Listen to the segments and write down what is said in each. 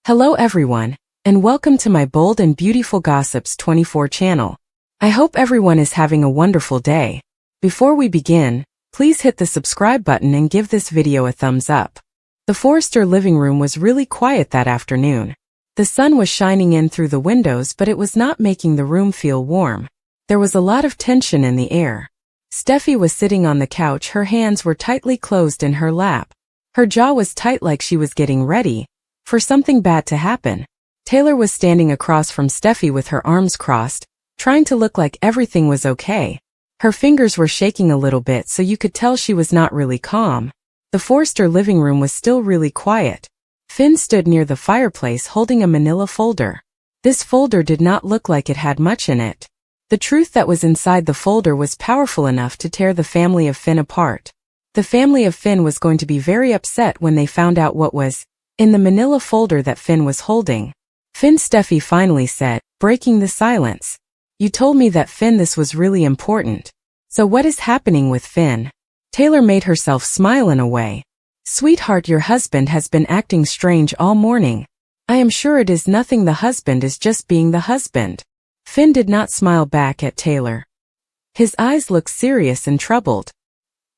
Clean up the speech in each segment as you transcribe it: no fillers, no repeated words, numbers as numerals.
Hello everyone, and welcome to my Bold and Beautiful Gossips 24 channel. I hope everyone is having a wonderful day. Before we begin, please hit the subscribe button and give this video a thumbs up. The Forrester living room was really quiet that afternoon. The sun was shining in through the windows, but it was not making the room feel warm. There was a lot of tension in the air. Steffy was sitting on the couch, her hands were tightly closed in her lap. Her jaw was tight like she was getting ready for something bad to happen. Taylor was standing across from Steffy with her arms crossed, trying to look like everything was okay. Her fingers were shaking a little bit, so you could tell she was not really calm. The Forrester living room was still really quiet. Finn stood near the fireplace holding a manila folder. This folder did not look like it had much in it. The truth that was inside the folder was powerful enough to tear the family of Finn apart. The family of Finn was going to be very upset when they found out what was in the manila folder that Finn was holding. Finn, Steffy finally said, breaking the silence. You told me that, Finn, this was really important. So what is happening with Finn? Taylor made herself smile in a way. Sweetheart, your husband has been acting strange all morning. I am sure it is nothing. The husband is just being the husband. Finn did not smile back at Taylor. His eyes looked serious and troubled.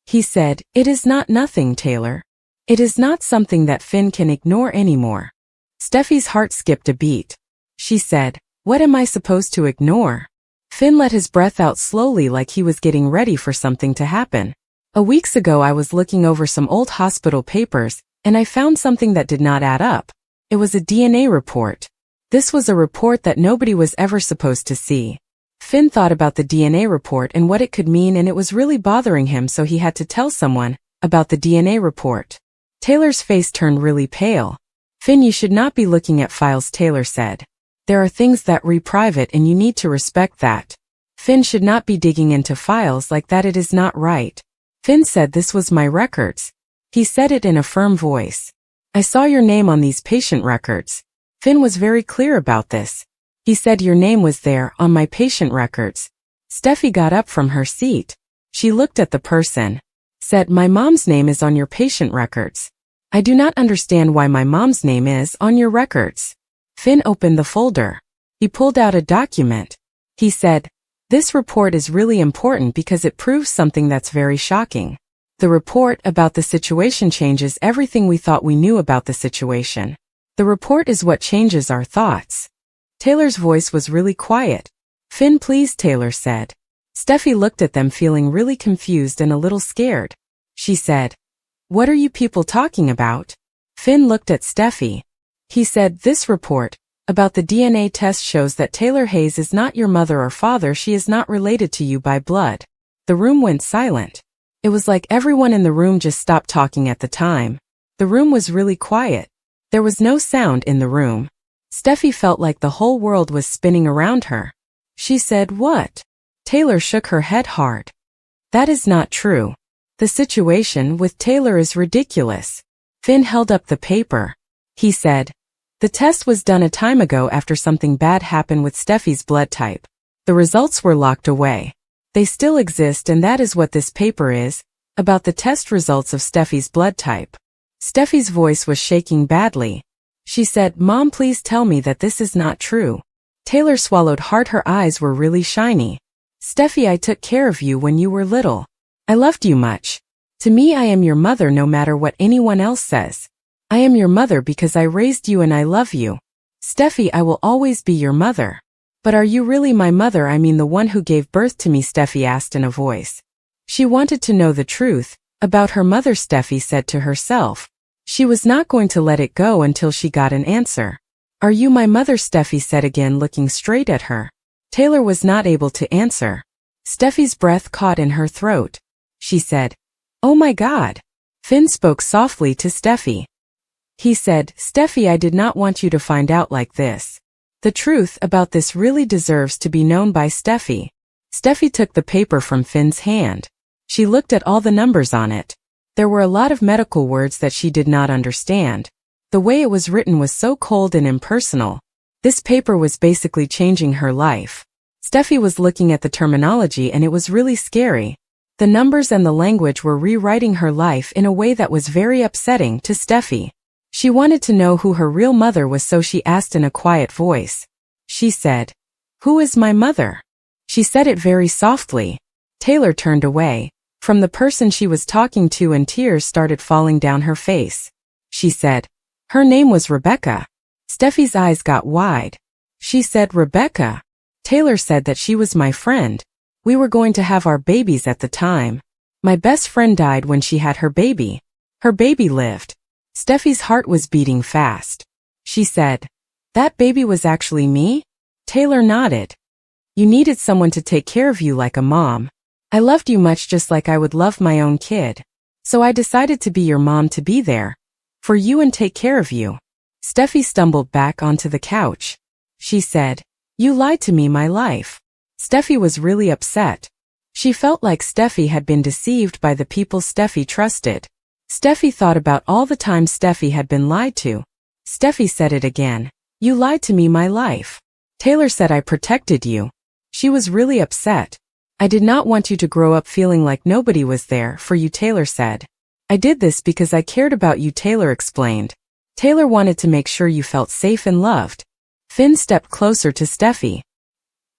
He said, it is not nothing, Taylor. It is not something that Finn can ignore anymore. Steffy's heart skipped a beat. She said, what am I supposed to ignore? Finn let his breath out slowly like he was getting ready for something to happen. Weeks ago I was looking over some old hospital papers, and I found something that did not add up. It was a DNA report. This was a report that nobody was ever supposed to see. Finn thought about the DNA report and what it could mean, and it was really bothering him, so he had to tell someone about the DNA report. Taylor's face turned really pale. Finn, you should not be looking at files, Taylor said. There are things that are private and you need to respect that. Finn should not be digging into files like that. It is not right. Finn said, this was my records. He said it in a firm voice. I saw your name on these patient records. Finn was very clear about this. He said your name was there on my patient records. Steffy got up from her seat. She looked at the person. Said, my mom's name is on your patient records. I do not understand why my mom's name is on your records. Finn opened the folder. He pulled out a document. He said, this report is really important because it proves something that's very shocking. The report about the situation changes everything we thought we knew about the situation. The report is what changes our thoughts. Taylor's voice was really quiet. Finn, please, Taylor said. Steffy looked at them feeling really confused and a little scared. She said, what are you people talking about? Finn looked at Steffy. He said, this report about the DNA test shows that Taylor Hayes is not your mother or father. She is not related to you by blood. The room went silent. It was like everyone in the room just stopped talking at the time. The room was really quiet. There was no sound in the room. Steffy felt like the whole world was spinning around her. She said, what? Taylor shook her head hard. That is not true. The situation with Taylor is ridiculous. Finn held up the paper. He said, the test was done a time ago after something bad happened with Steffy's blood type. The results were locked away. They still exist, and that is what this paper is, about the test results of Steffy's blood type. Steffy's voice was shaking badly. She said, Mom, please tell me that this is not true. Taylor swallowed hard. Her eyes were really shiny. Steffy, I took care of you when you were little. I loved you much. To me, I am your mother no matter what anyone else says. I am your mother because I raised you and I love you. Steffy, I will always be your mother. But are you really my mother? I mean the one who gave birth to me, Steffy asked in a voice. She wanted to know the truth about her mother, Steffy said to herself. She was not going to let it go until she got an answer. Are you my mother? Steffy said again, looking straight at her. Taylor was not able to answer. Steffy's breath caught in her throat. She said, oh my God. Finn spoke softly to Steffy. He said, Steffy, I did not want you to find out like this. The truth about this really deserves to be known by Steffy. Steffy took the paper from Finn's hand. She looked at all the numbers on it. There were a lot of medical words that she did not understand. The way it was written was so cold and impersonal. This paper was basically changing her life. Steffy was looking at the terminology and it was really scary. The numbers and the language were rewriting her life in a way that was very upsetting to Steffy. She wanted to know who her real mother was, so she asked in a quiet voice. She said, "Who is my mother?" She said it very softly. Taylor turned away from the person she was talking to and tears started falling down her face. She said, "Her name was Rebecca." Steffy's eyes got wide. She said, "Rebecca?" Taylor said that she was my friend. We were going to have our babies at the time. My best friend died when she had her baby. Her baby lived. Steffy's heart was beating fast. She said, "That baby was actually me?" Taylor nodded. "You needed someone to take care of you like a mom. I loved you much just like I would love my own kid. So I decided to be your mom, to be there for you and take care of you." Steffy stumbled back onto the couch. She said, "You lied to me my life." Steffy was really upset. She felt like Steffy had been deceived by the people Steffy trusted. Steffy thought about all the times Steffy had been lied to. Steffy said it again. "You lied to me my life." Taylor said, "I protected you." She was really upset. "I did not want you to grow up feeling like nobody was there for you," Taylor said. "I did this because I cared about you," Taylor explained. Taylor wanted to make sure you felt safe and loved. Finn stepped closer to Steffy.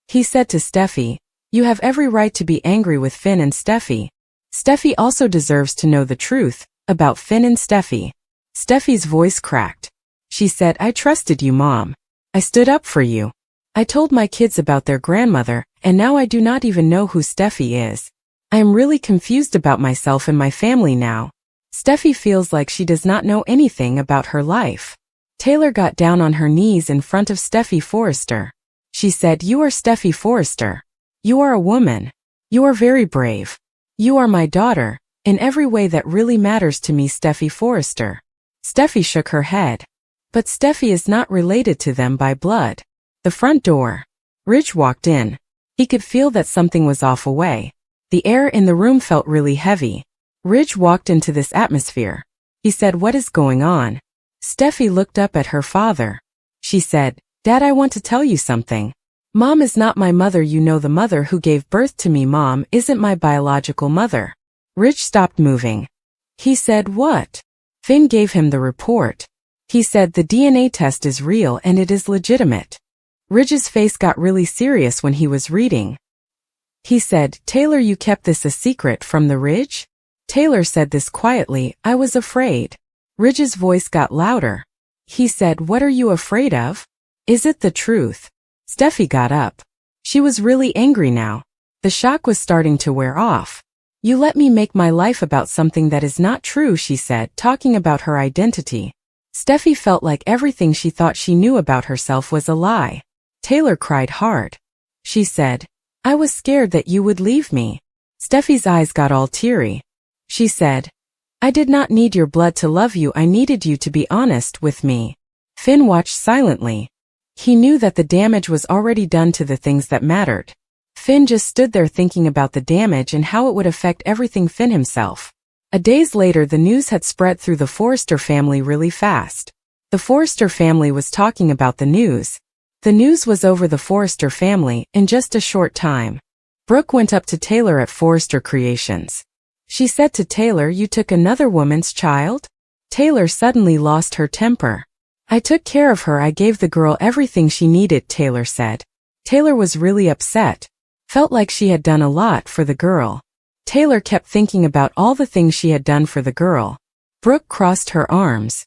He said to Steffy, "You have every right to be angry with Finn and Steffy. Steffy also deserves to know the truth about Finn and Steffy." Steffy's voice cracked. She said, "I trusted you, Mom. I stood up for you. I told my kids about their grandmother, and now I do not even know who Steffy is. I am really confused about myself and my family now." Steffy feels like she does not know anything about her life. Taylor got down on her knees in front of Steffy Forrester. She said, "You are Steffy Forrester. You are a woman. You are very brave. You are my daughter, in every way that really matters to me, Steffy Forrester." Steffy shook her head. But Steffy is not related to them by blood. The front door. Ridge walked in. He could feel that something was off away. The air in the room felt really heavy. Ridge walked into this atmosphere. He said, "What is going on?" Steffy looked up at her father. She said, "Dad, I want to tell you something. Mom is not my mother. You know, the mother who gave birth to me, Mom, isn't my biological mother." Ridge stopped moving. He said, "What?" Finn gave him the report. He said, "The DNA test is real and it is legitimate." Ridge's face got really serious when he was reading. He said, "Taylor, you kept this a secret from the Ridge?" Taylor said this quietly, "I was afraid." Ridge's voice got louder. He said, "What are you afraid of? Is it the truth?" Steffy got up. She was really angry now. The shock was starting to wear off. "You let me make my life about something that is not true," she said, talking about her identity. Steffy felt like everything she thought she knew about herself was a lie. Taylor cried hard. She said, "I was scared that you would leave me." Steffy's eyes got all teary. She said, "I did not need your blood to love you. I needed you to be honest with me." Finn watched silently. He knew that the damage was already done to the things that mattered. Finn just stood there thinking about the damage and how it would affect everything Finn himself. Days later, the news had spread through the Forrester family really fast. The Forrester family was talking about the news. The news was over the Forrester family in just a short time. Brooke went up to Taylor at Forrester Creations. She said to Taylor, "You took another woman's child?" Taylor suddenly lost her temper. "I took care of her. I gave the girl everything she needed," Taylor said. Taylor was really upset. Felt like she had done a lot for the girl. Taylor kept thinking about all the things she had done for the girl. Brooke crossed her arms.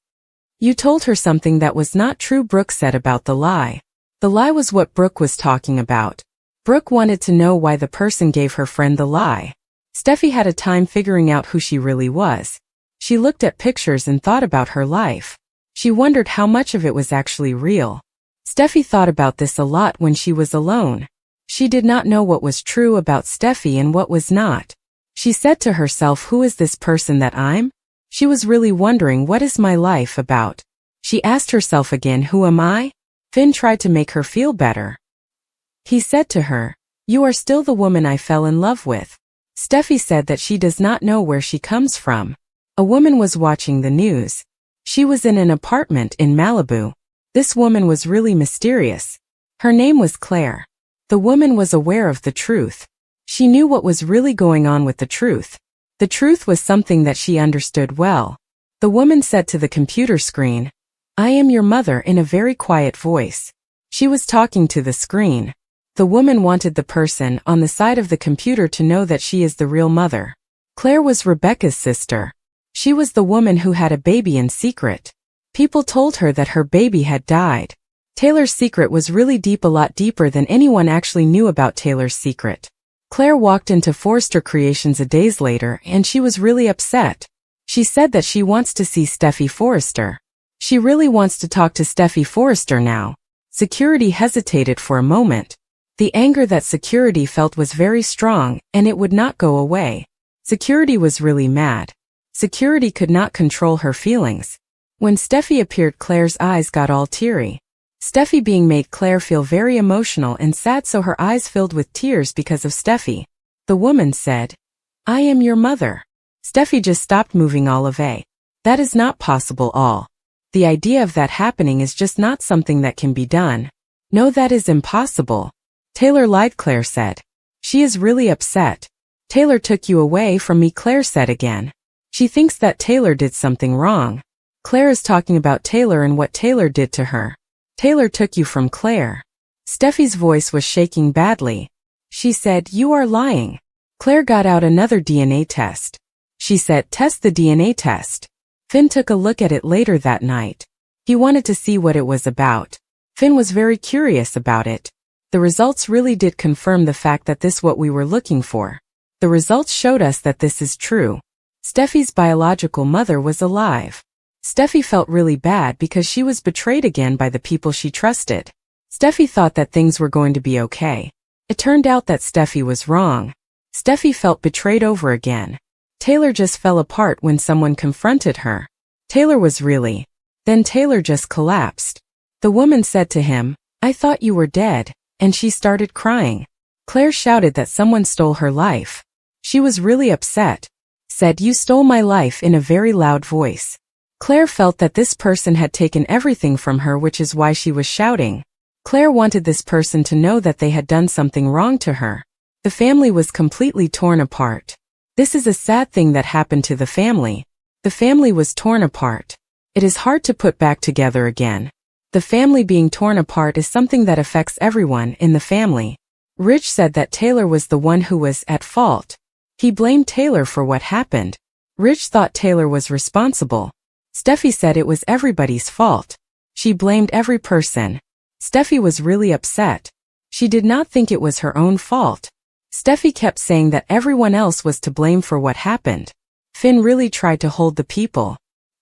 "You told her something that was not true," Brooke said about the lie. The lie was what Brooke was talking about. Brooke wanted to know why the person gave her friend the lie. Steffy had a time figuring out who she really was. She looked at pictures and thought about her life. She wondered how much of it was actually real. Steffy thought about this a lot when she was alone. She did not know what was true about Steffy and what was not. She said to herself, "Who is this person that I'm?" She was really wondering, what is my life about? She asked herself again, who am I? Finn tried to make her feel better. He said to her, "You are still the woman I fell in love with." Steffy said that she does not know where she comes from. A woman was watching the news. She was in an apartment in Malibu. This woman was really mysterious. Her name was Claire. The woman was aware of the truth. She knew what was really going on with the truth. The truth was something that she understood well. The woman said to the computer screen, "I am your mother," in a very quiet voice. She was talking to the screen. The woman wanted the person on the side of the computer to know that she is the real mother. Claire was Rebecca's sister. She was the woman who had a baby in secret. People told her that her baby had died. Taylor's secret was really deep, a lot deeper than anyone actually knew about Taylor's secret. Claire walked into Forrester Creations a days later and she was really upset. She said that she wants to see Steffy Forrester. She really wants to talk to Steffy Forrester now. Security hesitated for a moment. The anger that Security felt was very strong and it would not go away. Security was really mad. Security could not control her feelings. When Steffy appeared, Claire's eyes got all teary. Steffy being made Claire feel very emotional and sad, so her eyes filled with tears because of Steffy. The woman said, "I am your mother." Steffy just stopped moving all of a. That is not possible all. The idea of that happening is just not something that can be done. No, that is impossible. Taylor lied, Claire said. She is really upset. Taylor took you away from me, Claire said again. She thinks that Taylor did something wrong. Claire is talking about Taylor and what Taylor did to her. Taylor took you from Claire. Steffy's voice was shaking badly. She said, "You are lying." Claire got out another DNA test. She said, "Test the DNA test." Finn took a look at it later that night. He wanted to see what it was about. Finn was very curious about it. The results really did confirm the fact that this is what we were looking for. The results showed us that this is true. Steffy's biological mother was alive. Steffy felt really bad because she was betrayed again by the people she trusted. Steffy thought that things were going to be okay. It turned out that Steffy was wrong. Steffy felt betrayed over again. Taylor just fell apart when someone confronted her. Taylor was really. Then Taylor just collapsed. The woman said to him, "I thought you were dead," and she started crying. Claire shouted that someone stole her life. She was really upset. Said, "You stole my life," in a very loud voice. Claire felt that this person had taken everything from her, which is why she was shouting. Claire wanted this person to know that they had done something wrong to her. The family was completely torn apart. This is a sad thing that happened to the family. The family was torn apart. It is hard to put back together again. The family being torn apart is something that affects everyone in the family. Rich said that Taylor was the one who was at fault. He blamed Taylor for what happened. Rich thought Taylor was responsible. Steffy said it was everybody's fault. She blamed every person. Steffy was really upset. She did not think it was her own fault. Steffy kept saying that everyone else was to blame for what happened. Finn really tried to hold the people.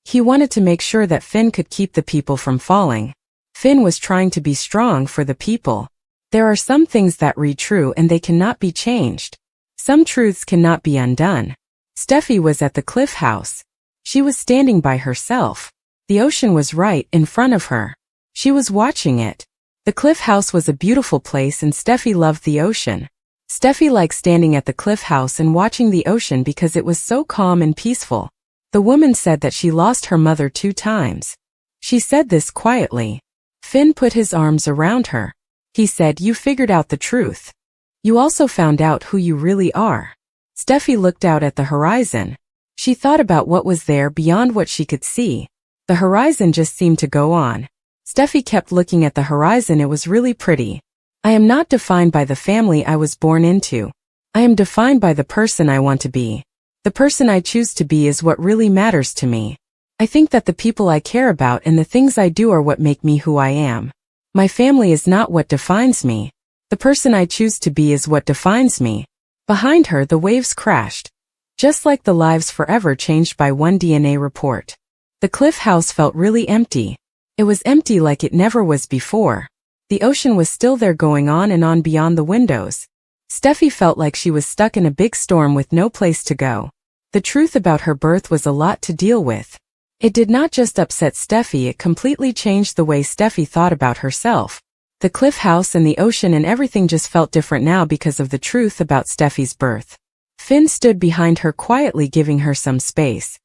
He wanted to make sure that Finn could keep the people from falling. Finn was trying to be strong for the people. There are some things that read true and they cannot be changed. Some truths cannot be undone. Steffy was at the cliff house. She was standing by herself. The ocean was right in front of her. She was watching it. The cliff house was a beautiful place and Steffy loved the ocean. Steffy liked standing at the cliff house and watching the ocean because it was so calm and peaceful. The woman said that she lost her mother 2 times. She said this quietly. Finn put his arms around her. He said, "You figured out the truth. You also found out who you really are." Steffy looked out at the horizon. She thought about what was there beyond what she could see. The horizon just seemed to go on. Steffy kept looking at the horizon. It was really pretty. "I am not defined by the family I was born into. I am defined by the person I want to be. The person I choose to be is what really matters to me. I think that the people I care about and the things I do are what make me who I am. My family is not what defines me. The person I choose to be is what defines me." Behind her, the waves crashed. Just like the lives forever changed by one DNA report. The cliff house felt really empty. It was empty like it never was before. The ocean was still there, going on and on beyond the windows. Steffy felt like she was stuck in a big storm with no place to go. The truth about her birth was a lot to deal with. It did not just upset Steffy, it completely changed the way Steffy thought about herself. The cliff house and the ocean and everything just felt different now because of the truth about Steffy's birth. Finn stood behind her quietly, giving her some space.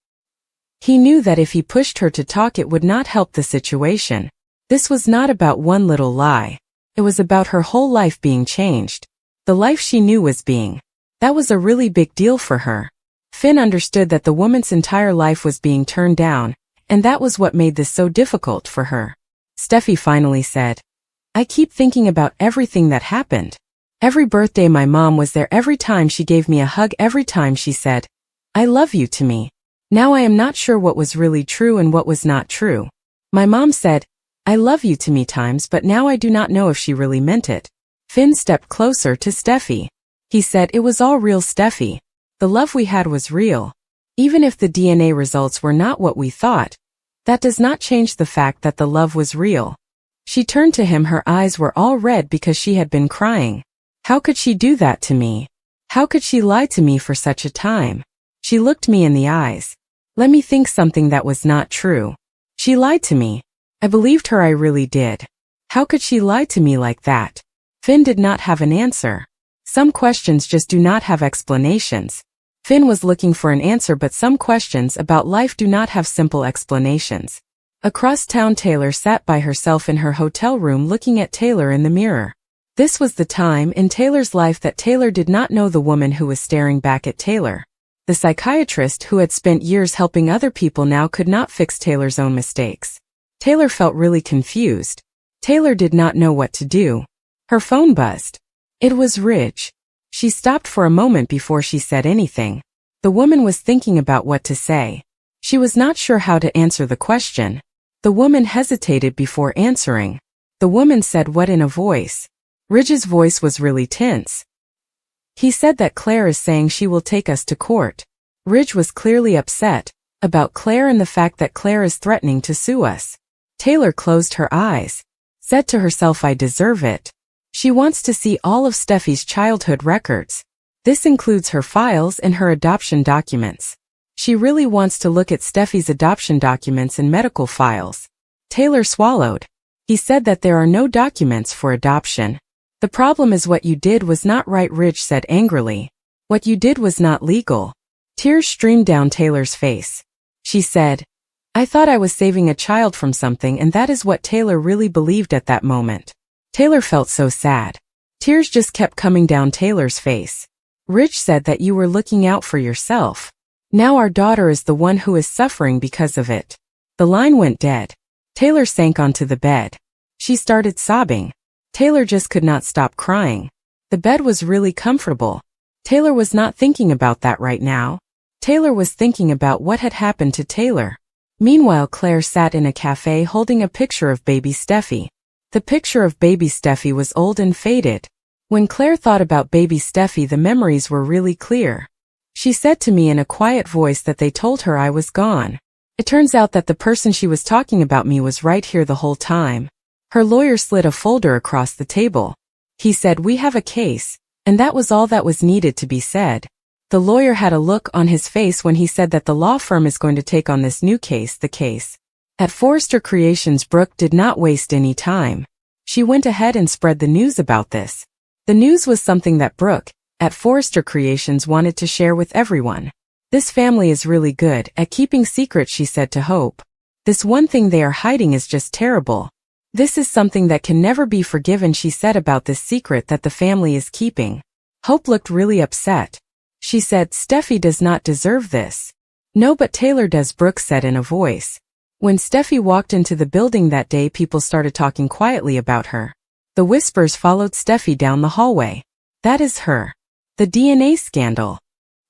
He knew that if he pushed her to talk it would not help the situation. This was not about one little lie. It was about her whole life being changed. The life she knew was being. That was a really big deal for her. Finn understood that the woman's entire life was being turned down, and that was what made this so difficult for her. Steffy finally said, I keep thinking about everything that happened. Every birthday my mom was there, every time she gave me a hug, every time she said, I love you to me. Now I am not sure what was really true and what was not true. My mom said, I love you to me times, but now I do not know if she really meant it. Finn stepped closer to Steffy. He said, it was all real, Steffy. The love we had was real. Even if the DNA results were not what we thought, that does not change the fact that the love was real. She turned to him, her eyes were all red because she had been crying. How could she do that to me? How could she lie to me for such a time? She looked me in the eyes. Let me think something that was not true. She lied to me. I believed her, I really did. How could she lie to me like that? Finn did not have an answer. Some questions just do not have explanations. Finn was looking for an answer, but some questions about life do not have simple explanations. Across town, Taylor sat by herself in her hotel room looking at Taylor in the mirror. This was the time in Taylor's life that Taylor did not know the woman who was staring back at Taylor. The psychiatrist who had spent years helping other people now could not fix Taylor's own mistakes. Taylor felt really confused. Taylor did not know what to do. Her phone buzzed. It was Ridge. She stopped for a moment before she said anything. The woman was thinking about what to say. She was not sure how to answer the question. The woman hesitated before answering. The woman said what in a voice. Ridge's voice was really tense. He said that Claire is saying she will take us to court. Ridge was clearly upset about Claire and the fact that Claire is threatening to sue us. Taylor closed her eyes, said to herself, I deserve it. She wants to see all of Steffy's childhood records. This includes her files and her adoption documents. She really wants to look at Steffy's adoption documents and medical files. Taylor swallowed. He said that there are no documents for adoption. The problem is what you did was not right, Ridge said angrily. What you did was not legal. Tears streamed down Taylor's face. She said, I thought I was saving a child from something, and that is what Taylor really believed at that moment. Taylor felt so sad. Tears just kept coming down Taylor's face. Ridge said that you were looking out for yourself. Now our daughter is the one who is suffering because of it. The line went dead. Taylor sank onto the bed. She started sobbing. Taylor just could not stop crying. The bed was really comfortable. Taylor was not thinking about that right now. Taylor was thinking about what had happened to Taylor. Meanwhile, Claire sat in a cafe holding a picture of baby Steffy. The picture of baby Steffy was old and faded. When Claire thought about baby Steffy, the memories were really clear. She said to me in a quiet voice that they told her I was gone. It turns out that the person she was talking about me was right here the whole time. Her lawyer slid a folder across the table. He said, we have a case, and that was all that was needed to be said. The lawyer had a look on his face when he said that the law firm is going to take on this new case, the case. At Forrester Creations, Brooke did not waste any time. She went ahead and spread the news about this. The news was something that Brooke, at Forrester Creations, wanted to share with everyone. This family is really good at keeping secrets, she said to Hope. This one thing they are hiding is just terrible. This is something that can never be forgiven, she said about this secret that the family is keeping. Hope looked really upset. She said, Steffy does not deserve this. No, but Taylor does, Brooke said in a voice. When Steffy walked into the building that day, people started talking quietly about her. The whispers followed Steffy down the hallway. That is her. The DNA scandal.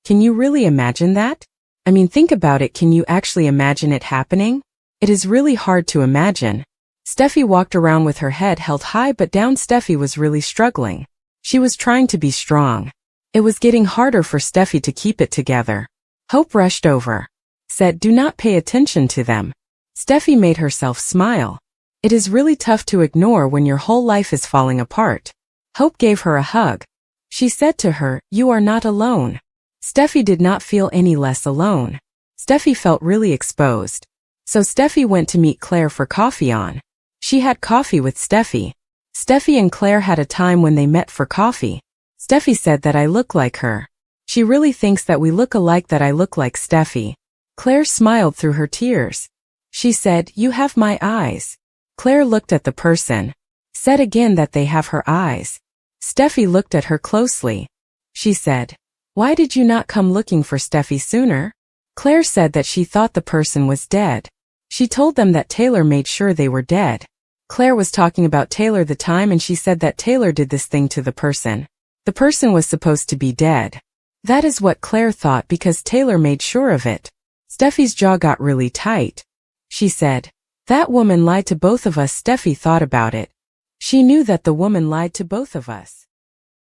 Can you really imagine that? I mean, think about it. Can you actually imagine it happening? It is really hard to imagine. Steffy walked around with her head held high but down. Steffy was really struggling. She was trying to be strong. It was getting harder for Steffy to keep it together. Hope rushed over. Said, do not pay attention to them. Steffy made herself smile. It is really tough to ignore when your whole life is falling apart. Hope gave her a hug. She said to her, you are not alone. Steffy did not feel any less alone. Steffy felt really exposed. So Steffy went to meet Claire for coffee on. She had coffee with Steffy. Steffy and Claire had a time when they met for coffee. Steffy said that I look like her. She really thinks that we look alike, that I look like Steffy. Claire smiled through her tears. She said, you have my eyes. Claire looked at the person. Said again that they have her eyes. Steffy looked at her closely. She said, Why did you not come looking for Steffy sooner? Claire said that she thought the person was dead. She told them that Taylor made sure they were dead. Claire was talking about Taylor the time and she said that Taylor did this thing to the person. The person was supposed to be dead. That is what Claire thought because Taylor made sure of it. Steffy's jaw got really tight. She said, "That woman lied to both of us." Steffy thought about it. She knew that the woman lied to both of us.